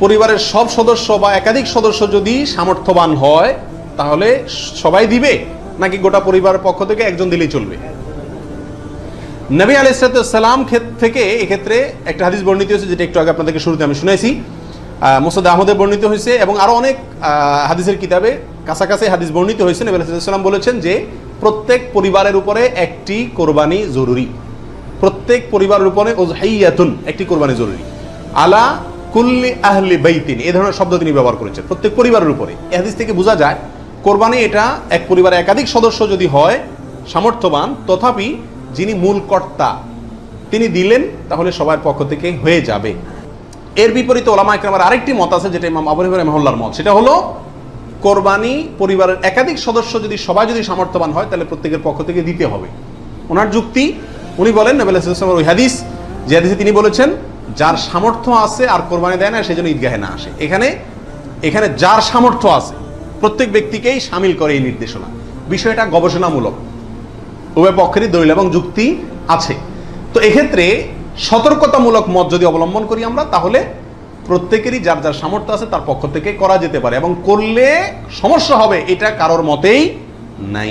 পরিবারের সব সদস্য বা একাধিক সদস্য যদি সামর্থ্যবান হয় তাহলে সবাই দিবে, নাকি গোটা পরিবারের পক্ষ থেকে একজন দিলেই চলবে? নবী আলাইহিস সালাম থেকে এক্ষেত্রে একটা হাদিস বর্ণিত হয়েছে, যেটা একটু আগে আপনাদেরকে শুরুতে আমি শুনেছি, মুসনাদ আহমদে বর্ণিত হয়েছে এবং আরো অনেক হাদিসের কিতাবে কাছাকাছি হাদিস বর্ণিত হয়েছে। নবী আলাইহিস সালাম বলেছেন যে প্রত্যেক পরিবারের উপরে একটি কোরবানি জরুরি, প্রত্যেক পরিবারের উপরে উযহিয়াতুন একটি কোরবানি জরুরি, আলা কুল্লি আহলি বাইতিন, এই ধরনের শব্দ তিনি ব্যবহার করেছেন, প্রত্যেক পরিবারের উপরে। এই হাদিস থেকে বোঝা যায় কোরবানি এটা এক পরিবারে একাধিক সদস্য যদি হয় সামর্থ্যবান, তথাপি যিনি মূল কর্তা তিনি দিলেন তাহলে সবার পক্ষ থেকে হয়ে যাবে। এর বিপরীতে ওলামা ইকরামের আরেকটি মত আছে, যেটা ইমাম আবু হানিফা রাহিমাহুল্লাহর মত, সেটা হলো কোরবানি পরিবারের একাধিক সদস্য যদি সবাই যদি সামর্থ্যবান হয় তাহলে প্রত্যেকের পক্ষ থেকে দিতে হবে। ওনার যুক্তি, উনি বলেন নবী আলাইহিস সালামের ওই হাদিস, যে হাদিসে তিনি বলেছেন যার সামর্থ্য আছে আর কোরবানি দেয় না সেজন্য ঈদগাহে না আসে। এখানে যার সামর্থ্য আছে প্রত্যেক ব্যক্তিকেই শামিল করে এই নির্দেশনা। বিষয়টা গবেষণামূলক, উভয় পক্ষেরই দলিল এবং যুক্তি আছে। তো এক্ষেত্রে সতর্কতামূলক মত যদি অবলম্বন করি আমরা, তাহলে প্রত্যেকেরই যার যার সামর্থ্য আছে তার পক্ষ থেকে করা যেতে পারে, এবং করলে সমস্যা হবে এটা কারোর মতেই নাই।